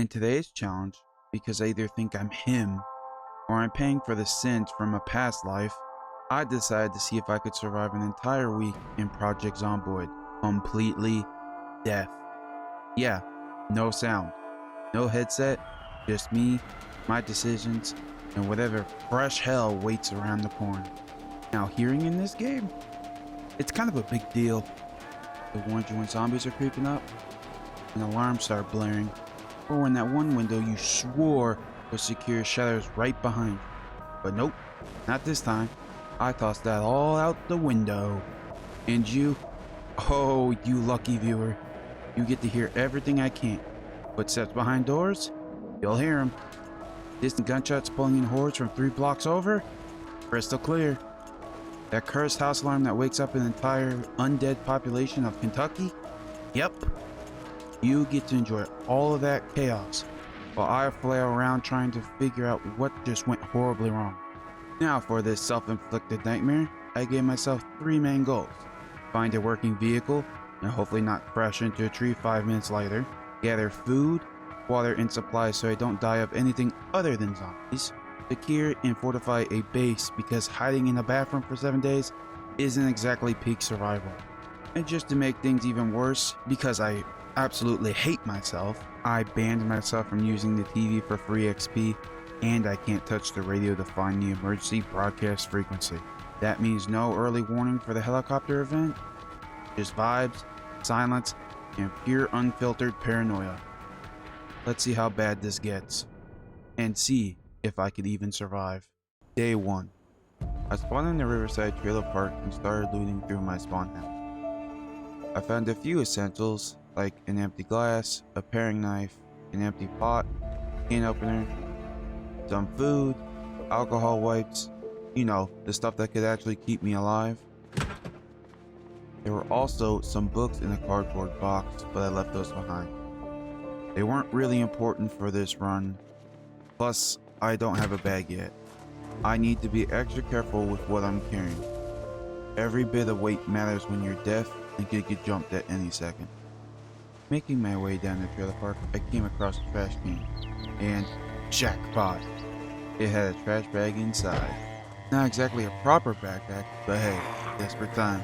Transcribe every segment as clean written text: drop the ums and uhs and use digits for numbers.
In today's challenge, because I either think I'm him or I'm paying for the sins from a past life, I decided to see if I could survive an entire week in Project Zomboid, completely deaf. Yeah, no sound, no headset, just me, my decisions, and whatever fresh hell waits around the corner. Now, hearing in this game, it's kind of a big deal. It warns you when zombies are creeping up, when alarms start blaring, or when that one window you swore was secure shadows right behind you. But nope, not this time. I tossed that all out the window. And you? Oh, you lucky viewer. You get to hear everything I can't. Footsteps behind doors? You'll hear them. Distant gunshots pulling in hordes from 3 blocks over? Crystal clear. That cursed house alarm that wakes up an entire undead population of Kentucky? Yep. You get to enjoy all of that chaos, while I flail around trying to figure out what just went horribly wrong. Now for this self-inflicted nightmare, I gave myself 3 main goals. Find a working vehicle, and hopefully not crash into a tree 5 minutes later. Gather food, water, and supplies so I don't die of anything other than zombies. Secure and fortify a base, because hiding in a bathroom for 7 days isn't exactly peak survival. And just to make things even worse, because I absolutely hate myself, I banned myself from using the TV for free XP, and I can't touch the radio to find the emergency broadcast frequency. That means no early warning for the helicopter event, just vibes, silence, and pure unfiltered paranoia. Let's see how bad this gets, and see if I could even survive. Day 1. I spawned in the Riverside Trailer Park and started looting through my spawn house. I found a few essentials, like an empty glass, a paring knife, an empty pot, can opener, some food, alcohol wipes, you know, the stuff that could actually keep me alive. There were also some books in a cardboard box, but I left those behind. They weren't really important for this run, plus I don't have a bag yet. I need to be extra careful with what I'm carrying. Every bit of weight matters when you're deaf and could get jumped at any second. Making my way down the trailer park, I came across a trash can, and jackpot! It had a trash bag inside. Not exactly a proper backpack, but hey, desperate times.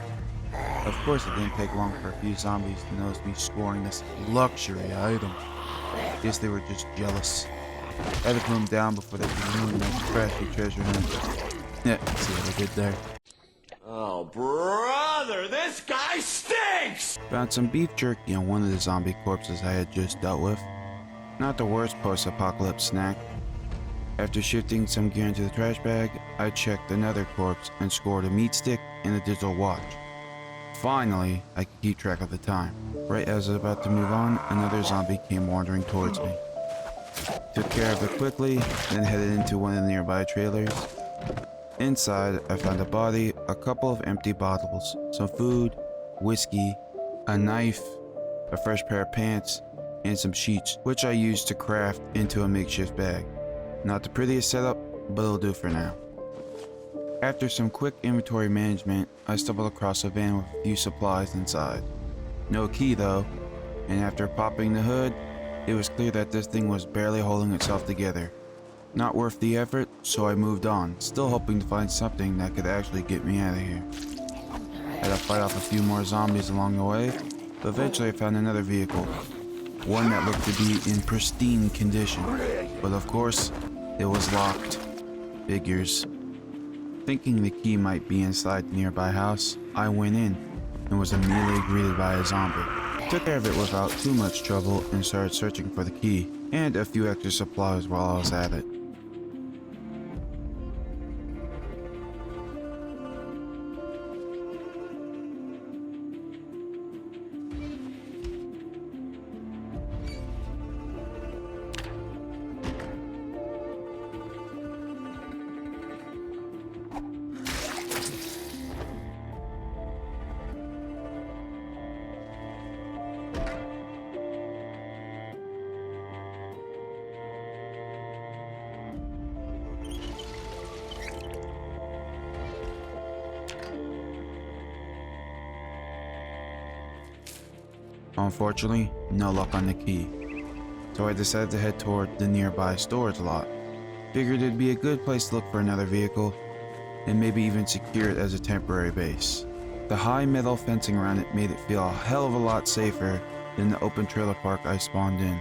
Of course it didn't take long for a few zombies to notice me scoring this luxury item. Guess they were just jealous. I had to put them down before they could ruin that trashy treasure hunt. Yeah, see what I did there. Oh, brother, this guy stinks! Found some beef jerky on one of the zombie corpses I had just dealt with. Not the worst post-apocalypse snack. After shifting some gear into the trash bag, I checked another corpse and scored a meat stick and a digital watch. Finally, I could keep track of the time. Right as I was about to move on, another zombie came wandering towards me. Took care of it quickly, then headed into one of the nearby trailers. Inside, I found a body, a couple of empty bottles, some food, whiskey, a knife, a fresh pair of pants, and some sheets, which I used to craft into a makeshift bag. Not the prettiest setup, but it'll do for now. After some quick inventory management, I stumbled across a van with a few supplies inside. No key though, and after popping the hood, it was clear that this thing was barely holding itself together. Not worth the effort, so I moved on, still hoping to find something that could actually get me out of here. Had to fight off a few more zombies along the way, but eventually I found another vehicle. One that looked to be in pristine condition, but of course, it was locked. Figures. Thinking the key might be inside the nearby house, I went in, and was immediately greeted by a zombie. Took care of it without too much trouble and started searching for the key, and a few extra supplies while I was at it. Unfortunately, no luck on the key. so I decided to head toward the nearby storage lot. Figured it'd be a good place to look for another vehicle, and maybe even secure it as a temporary base. The high metal fencing around it made it feel a hell of a lot safer than the open trailer park I spawned in.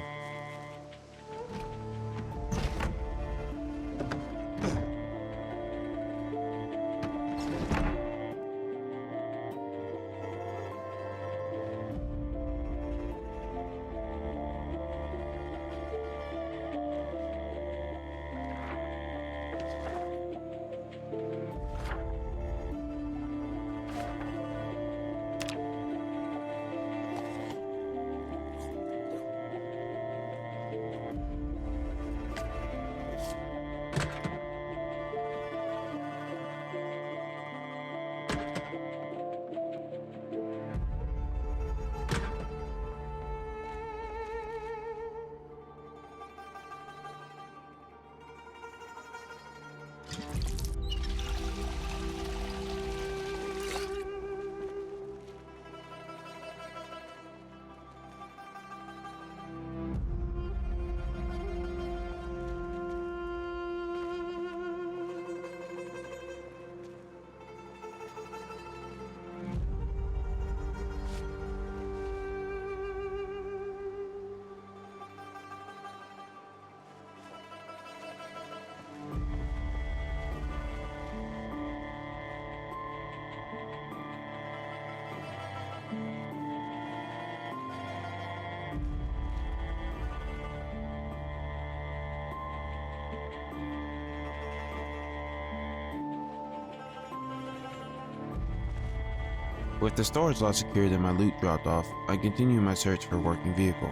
With the storage lot secured and my loot dropped off, I continued my search for a working vehicle.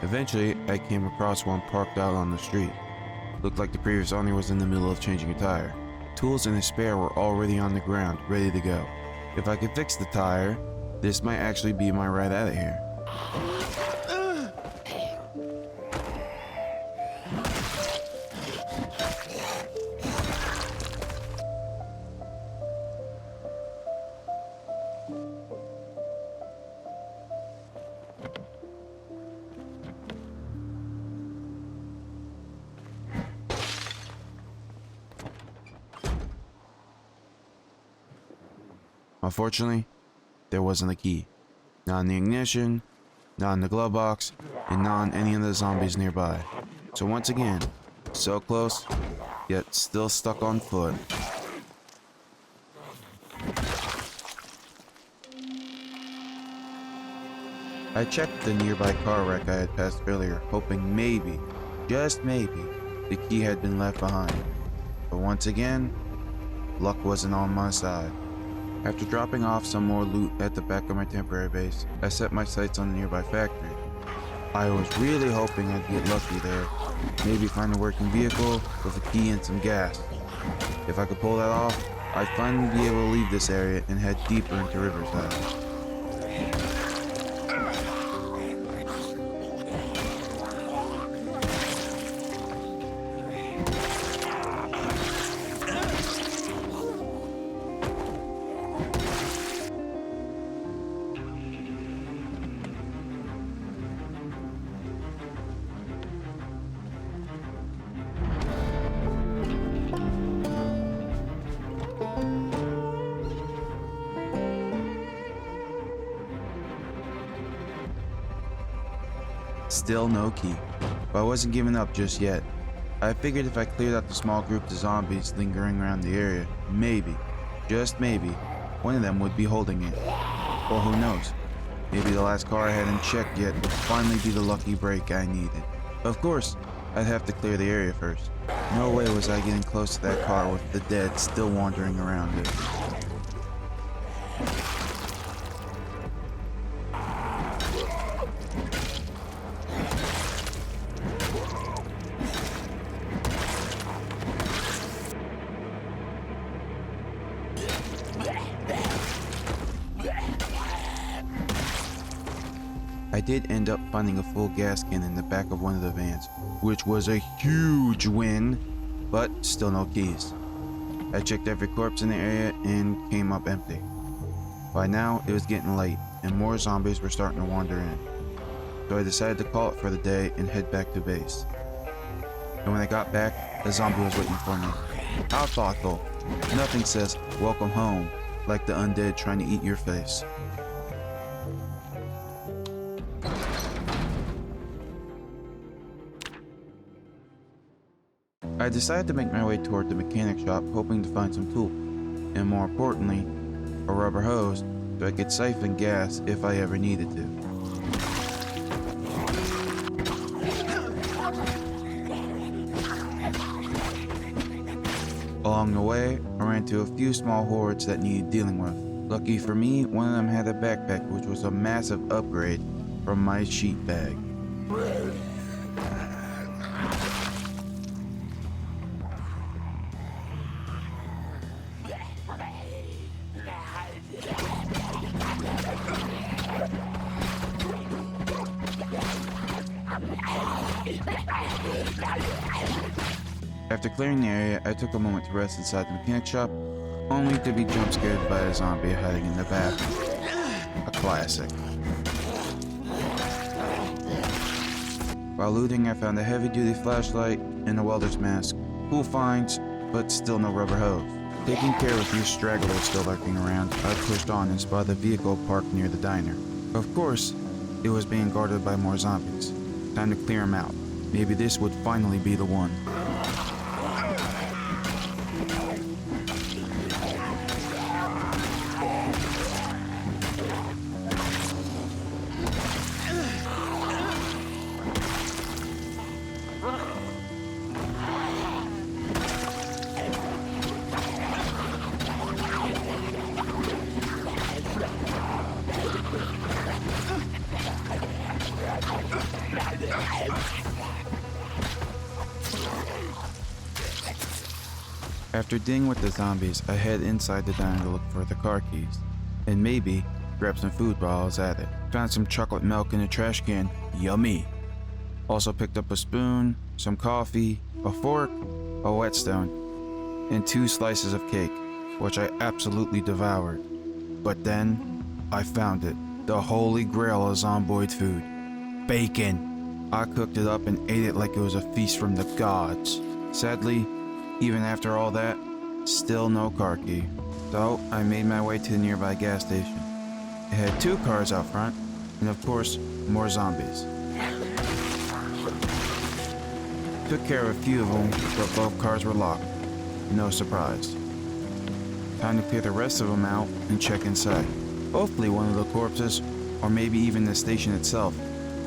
Eventually, I came across one parked out on the street. Looked like the previous owner was in the middle of changing a tire. Tools and a spare were already on the ground, ready to go. If I could fix the tire, this might actually be my ride out of here. Unfortunately, there wasn't a key. Not in the ignition, not in the glove box, and not in any of the zombies nearby. So once again, so close, yet still stuck on foot. I checked the nearby car wreck I had passed earlier, hoping maybe, just maybe, the key had been left behind. But once again, luck wasn't on my side. After dropping off some more loot at the back of my temporary base, I set my sights on the nearby factory. I was really hoping I'd get lucky there, maybe find a working vehicle with a key and some gas. If I could pull that off, I'd finally be able to leave this area and head deeper into Riverside. Still no key, but I wasn't giving up just yet. I figured if I cleared out the small group of zombies lingering around the area, maybe, just maybe, one of them would be holding it. Or who knows, maybe the last car I hadn't checked yet would finally be the lucky break I needed. Of course, I'd have to clear the area first. No way was I getting close to that car with the dead still wandering around it. I did end up finding a full gas can in the back of one of the vans, which was a huge win, but still no keys. I checked every corpse in the area and came up empty. By now, it was getting late, and more zombies were starting to wander in. so I decided to call it for the day and head back to base. And when I got back, a zombie was waiting for me. How thoughtful. Nothing says welcome home like the undead trying to eat your face. I decided to make my way toward the mechanic shop, hoping to find some tools, and more importantly, a rubber hose so I could siphon gas if I ever needed to. Along the way, I ran into a few small hordes that needed dealing with. Lucky for me, one of them had a backpack which was a massive upgrade from my sheet bag. After clearing the area, I took a moment to rest inside the mechanic shop, only to be jump scared by a zombie hiding in the bathroom. A classic. While looting, I found a heavy-duty flashlight and a welder's mask. Cool finds, but still no rubber hose. Taking care of a few stragglers still lurking around, I pushed on and spotted a vehicle parked near the diner. Of course, it was being guarded by more zombies. Time to clear them out. Maybe this would finally be the one. After dealing with the zombies, I head inside the diner to look for the car keys, and maybe grab some food while I was at it. Found some chocolate milk in a trash can, yummy! Also picked up a spoon, some coffee, a fork, a whetstone, and 2 slices of cake, which I absolutely devoured. But then, I found it, the holy grail of zomboid food, bacon! I cooked it up and ate it like it was a feast from the gods. Sadly, even after all that, still no car key. So I made my way to the nearby gas station. It had 2 cars out front, and of course, more zombies. Took care of a few of them, but both cars were locked. No surprise. Time to clear the rest of them out and check inside. Hopefully one of the corpses, or maybe even the station itself,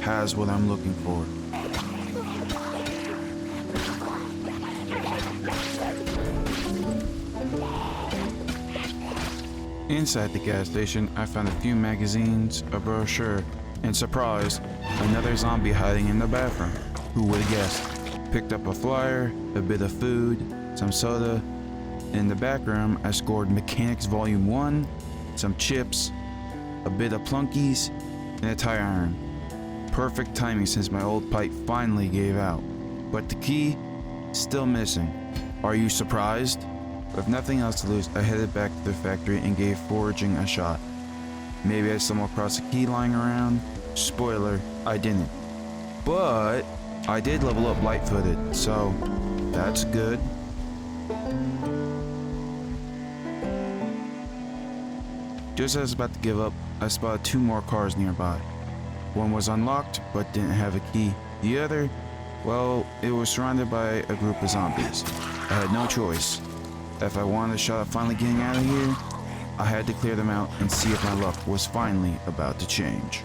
has what I'm looking for. Inside the gas station, I found a few magazines, a brochure, and surprise, another zombie hiding in the bathroom. Who would have guessed? Picked up a flyer, a bit of food, some soda. In the back room, I scored Mechanics Volume 1, some chips, a bit of plunkies, and a tire iron. Perfect timing since my old pipe finally gave out. But the key, still missing. Are you surprised? With nothing else to lose, I headed back to the factory and gave foraging a shot. Maybe I stumbled across a key lying around. Spoiler, I didn't. But I did level up light-footed, so that's good. Just as I was about to give up, I spotted 2 more cars nearby. One was unlocked, but didn't have a key. The other, well, it was surrounded by a group of zombies. I had no choice. If I wanted a shot at finally getting out of here, I had to clear them out and see if my luck was finally about to change.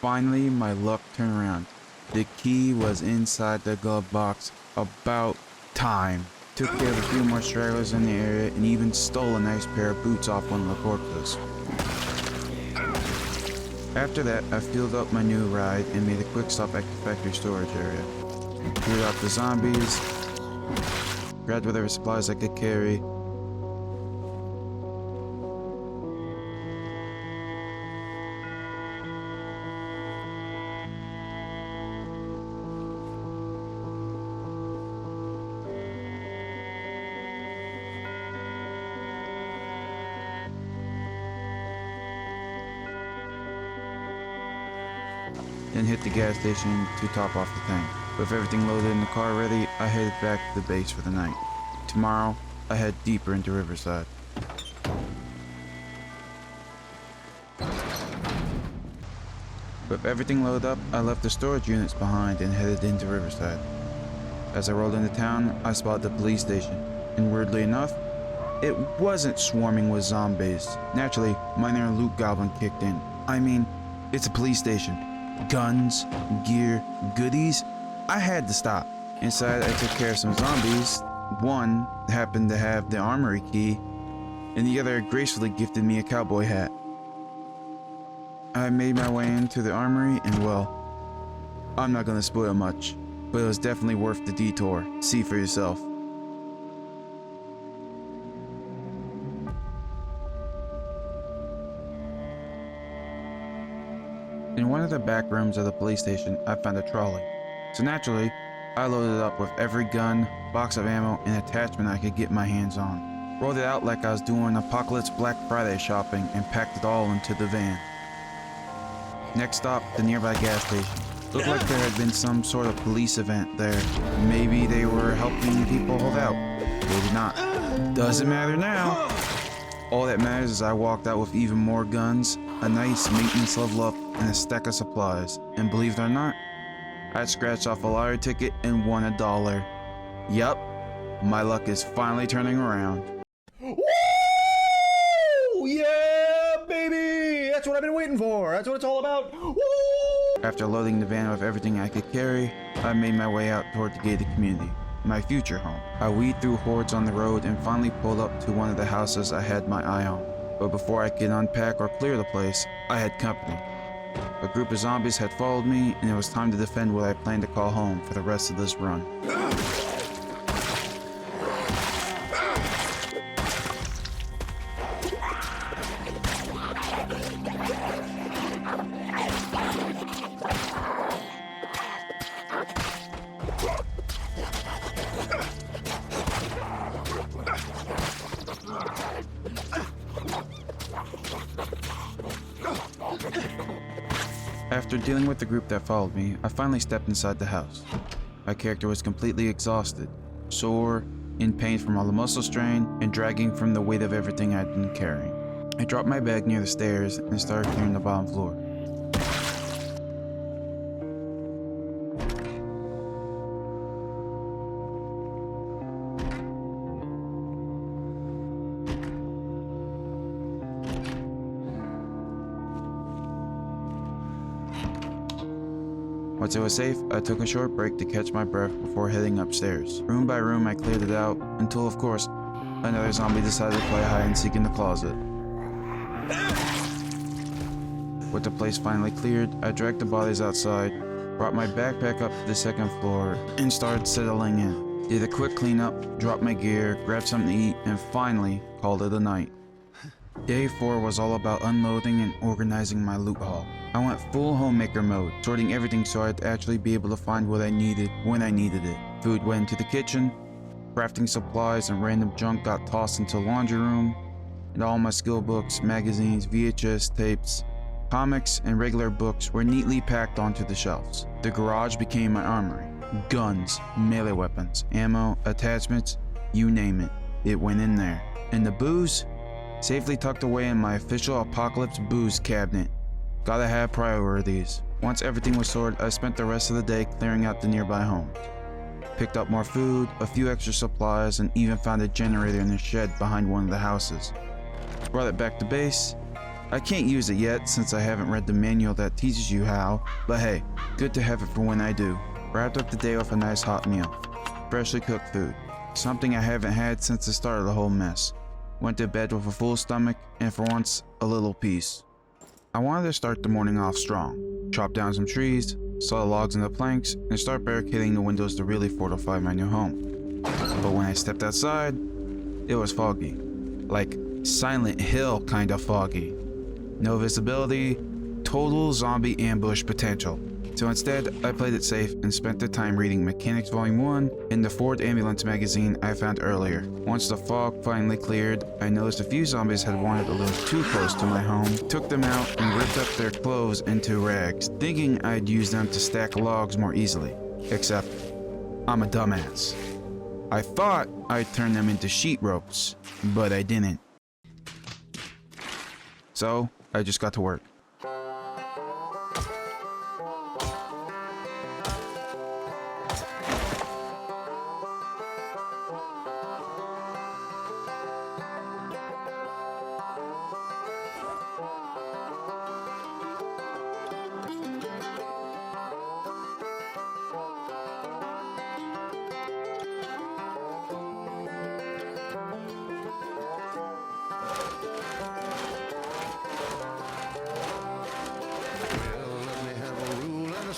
Finally, my luck turned around. The key was inside the glove box. About time. Took care of a few more stragglers in the area and even stole a nice pair of boots off one of the corpses. After that, I filled up my new ride and made a quick stop at the factory storage area. Cleared out the zombies, grabbed whatever supplies I could carry, then hit the gas station to top off the tank. With everything loaded in the car ready, I headed back to the base for the night. Tomorrow, I head deeper into Riverside. With everything loaded up, I left the storage units behind and headed into Riverside. As I rolled into town, I spotted the police station, and weirdly enough, it wasn't swarming with zombies. Naturally, my inner loot goblin kicked in. I mean, it's a police station. Guns, gear, goodies. I had to stop. Inside, I took care of some zombies. One happened to have the armory key, and the other gracefully gifted me a cowboy hat. I made my way into the armory, and well, I'm not gonna spoil much, but it was definitely worth the detour. See for yourself. In one of the back rooms of the police station, I found a trolley. So naturally, I loaded it up with every gun, box of ammo, and attachment I could get my hands on. Rolled it out like I was doing Apocalypse Black Friday shopping and packed it all into the van. Next stop, the nearby gas station. Looked like there had been some sort of police event there. Maybe they were helping people hold out. Maybe not. Doesn't matter now. All that matters is I walked out with even more guns, a nice maintenance level up, and a stack of supplies. And believe it or not, I scratched off a lottery ticket and won $1. Yup, my luck is finally turning around. Woo! Yeah, baby! That's what I've been waiting for. That's what it's all about. Woo! After loading the van with everything I could carry, I made my way out toward the gated community, my future home. I weaved through hordes on the road and finally pulled up to one of the houses I had my eye on. But before I could unpack or clear the place, I had company. A group of zombies had followed me, and it was time to defend what I planned to call home for the rest of this run. After dealing with the group that followed me, I finally stepped inside the house. My character was completely exhausted, sore, in pain from all the muscle strain, and dragging from the weight of everything I'd been carrying. I dropped my bag near the stairs and started clearing the bottom floor. Once it was safe, I took a short break to catch my breath before heading upstairs. Room by room, I cleared it out until, of course, another zombie decided to play hide and seek in the closet. With the place finally cleared, I dragged the bodies outside, brought my backpack up to the second floor, and started settling in. Did a quick cleanup, dropped my gear, grabbed something to eat, and finally called it a night. Day 4 was all about unloading and organizing my loot haul. I went full homemaker mode, sorting everything so I'd actually be able to find what I needed when I needed it. Food went into the kitchen, crafting supplies and random junk got tossed into the laundry room, and all my skill books, magazines, VHS tapes, comics, and regular books were neatly packed onto the shelves. The garage became my armory. Guns, melee weapons, ammo, attachments, you name it, it went in there. And the booze? Safely tucked away in my official Apocalypse booze cabinet. Gotta have priorities. Once everything was sorted, I spent the rest of the day clearing out the nearby homes. Picked up more food, a few extra supplies, and even found a generator in the shed behind one of the houses. Brought it back to base. I can't use it yet since I haven't read the manual that teaches you how, but hey, good to have it for when I do. Wrapped up the day with a nice hot meal. Freshly cooked food. Something I haven't had since the start of the whole mess. Went to bed with a full stomach, and for once, a little peace. I wanted to start the morning off strong. Chop down some trees, saw the logs and the planks, and start barricading the windows to really fortify my new home. But when I stepped outside, it was foggy. Like Silent Hill kind of foggy. No visibility, total zombie ambush potential. So instead, I played it safe and spent the time reading Mechanics Volume 1 and the Ford Ambulance magazine I found earlier. Once the fog finally cleared, I noticed a few zombies had wandered a little too close to my home, took them out, and ripped up their clothes into rags, thinking I'd use them to stack logs more easily. Except, I'm a dumbass. I thought I'd turn them into sheet ropes, but I didn't. So, I just got to work.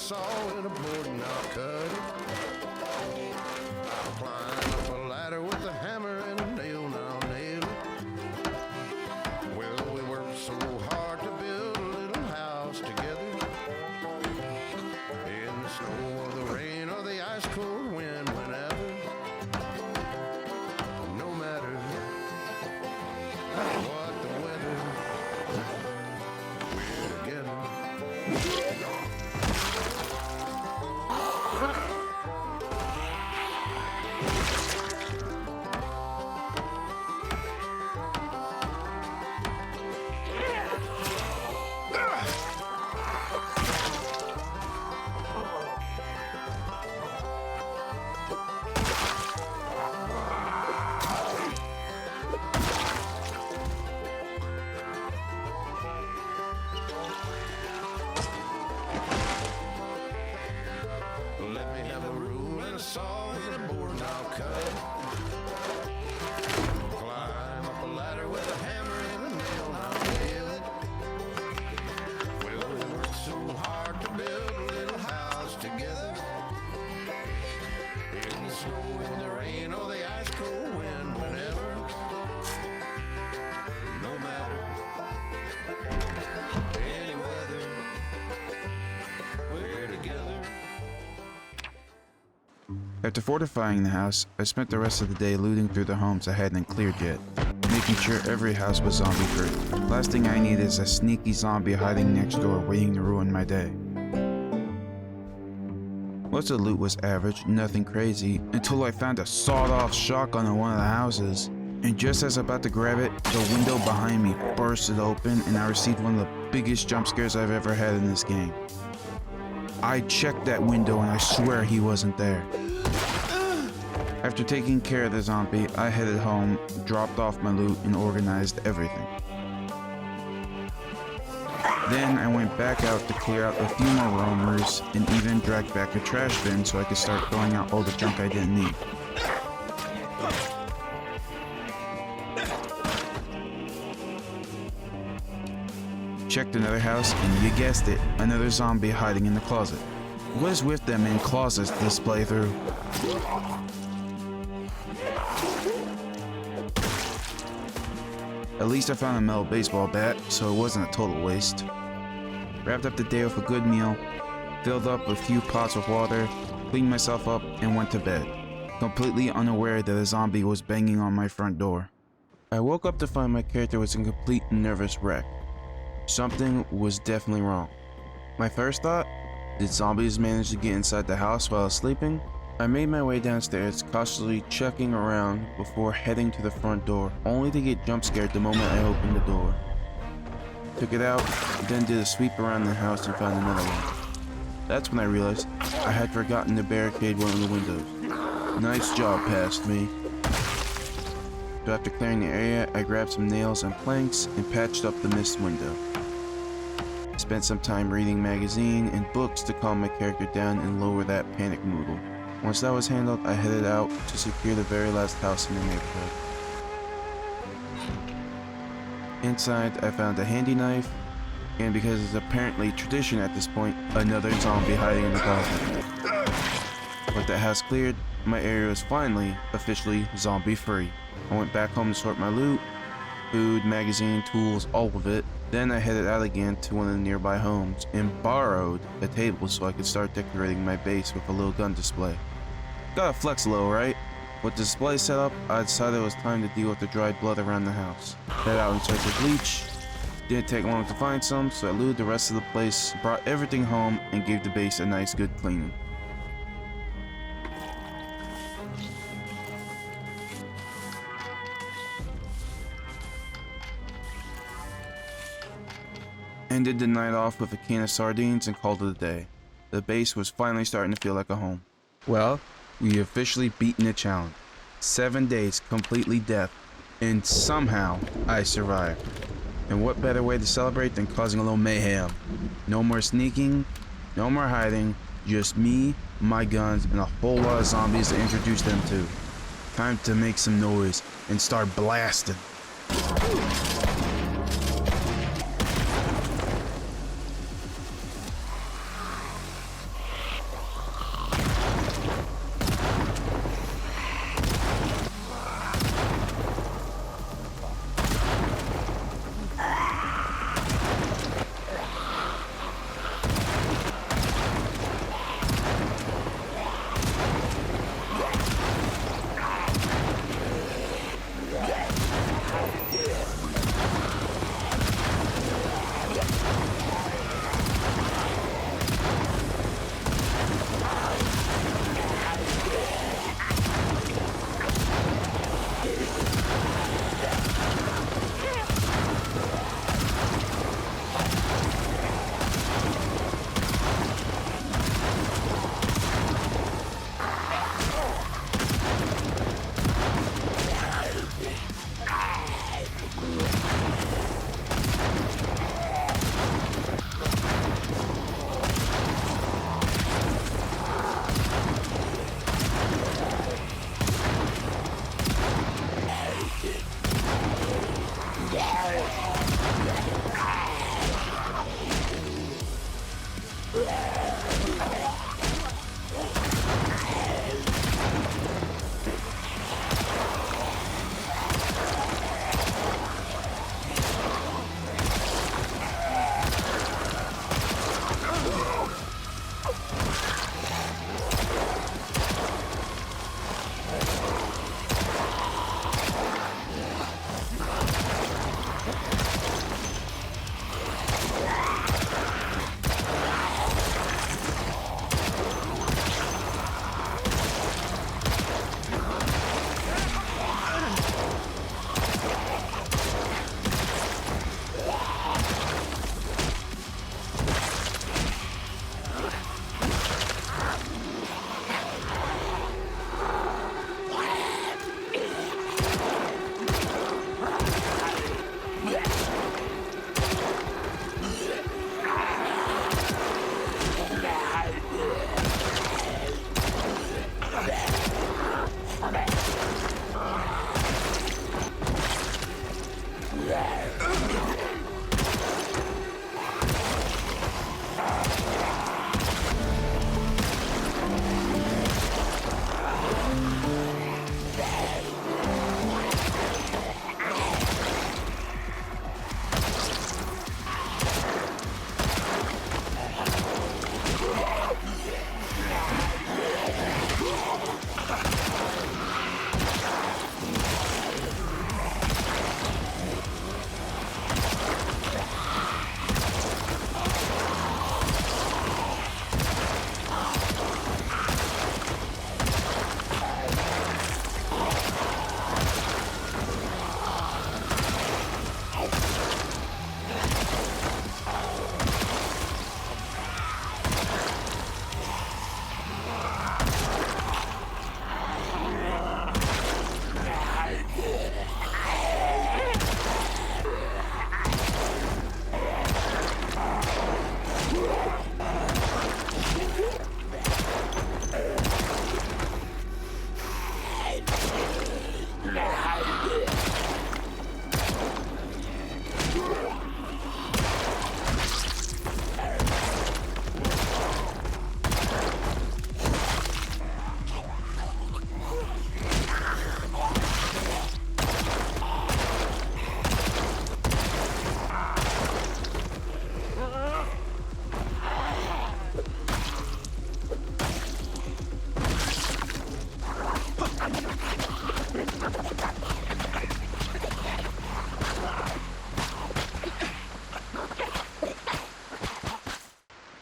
saw and a board and I'll cut it. I'll climb up a ladder with a hammer and a nail and I'll nail it. Well, we worked so hard to build a little house together. In the snow or the rain or the ice cold wind, whenever. No matter what the weather, we're together. Let me have a rule and a saw and a board and I'll cut. Climb up a ladder with a hammer and a nail and I'll nail it. Well, we worked so hard to build a little house together. In the snow or the rain or the ice cold wind, whenever. No matter any weather, we're together. After fortifying the house, I spent the rest of the day looting through the homes I hadn't cleared yet, making sure every house was zombie-free. Last thing I need is a sneaky zombie hiding next door waiting to ruin my day. Most of the loot was average, nothing crazy, until I found a sawed-off shotgun in one of the houses. And just as I was about to grab it, the window behind me bursted open and I received one of the biggest jump scares I've ever had in this game. I checked that window and I swear he wasn't there. After taking care of the zombie, I headed home, dropped off my loot, and organized everything. Then I went back out to clear out a few more roamers and even dragged back a trash bin so I could start throwing out all the junk I didn't need. Checked another house, and you guessed it, another zombie hiding in the closet. What is with them in closets this playthrough? At least I found a metal baseball bat, so it wasn't a total waste. Wrapped up the day with a good meal, filled up a few pots with water, cleaned myself up, and went to bed, completely unaware that a zombie was banging on my front door. I woke up to find my character was in complete nervous wreck. Something was definitely wrong. My first thought, did zombies manage to get inside the house while I was sleeping? I made my way downstairs, cautiously checking around before heading to the front door, only to get jump scared the moment I opened the door. Took it out, then did a sweep around the house and found another one. That's when I realized I had forgotten to barricade one of the windows. Nice job, past me. So after clearing the area, I grabbed some nails and planks and patched up the missed window. Spent some time reading magazine and books to calm my character down and lower that panic moodle. Once that was handled, I headed out to secure the very last house in the neighborhood. Inside, I found a handy knife, and because it's apparently tradition at this point, another zombie hiding in the closet. With that house cleared, my area was finally officially zombie-free. I went back home to sort my loot, food, magazine, tools, all of it. Then I headed out again to one of the nearby homes and borrowed a table so I could start decorating my base with a little gun display. Gotta flex a little, right? With the display set up, I decided it was time to deal with the dried blood around the house. Head out in search of bleach. Didn't take long to find some, so I looted the rest of the place, brought everything home, and gave the base a nice good cleaning. Ended the night off with a can of sardines and called it a day. The base was finally starting to feel like a home. Well, we officially beaten the challenge. 7 days completely death, and somehow I survived. And what better way to celebrate than causing a little mayhem? No more sneaking, no more hiding, just me, my guns, and a whole lot of zombies to introduce them to. Time to make some noise and start blasting.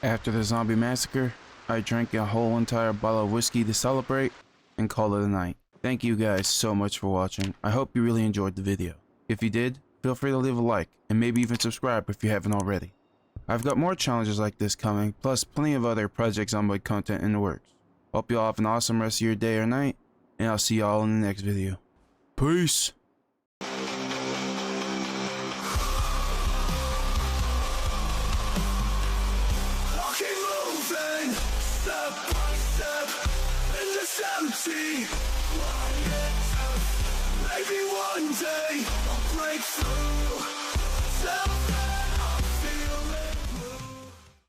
After the zombie massacre, I drank a whole entire bottle of whiskey to celebrate and call it a night. Thank you guys so much for watching. I hope you really enjoyed the video. If you did, feel free to leave a like and maybe even subscribe if you haven't already. I've got more challenges like this coming, plus plenty of other Project Zomboid content in the works. Hope you all have an awesome rest of your day or night, and I'll see y'all in the next video. Peace!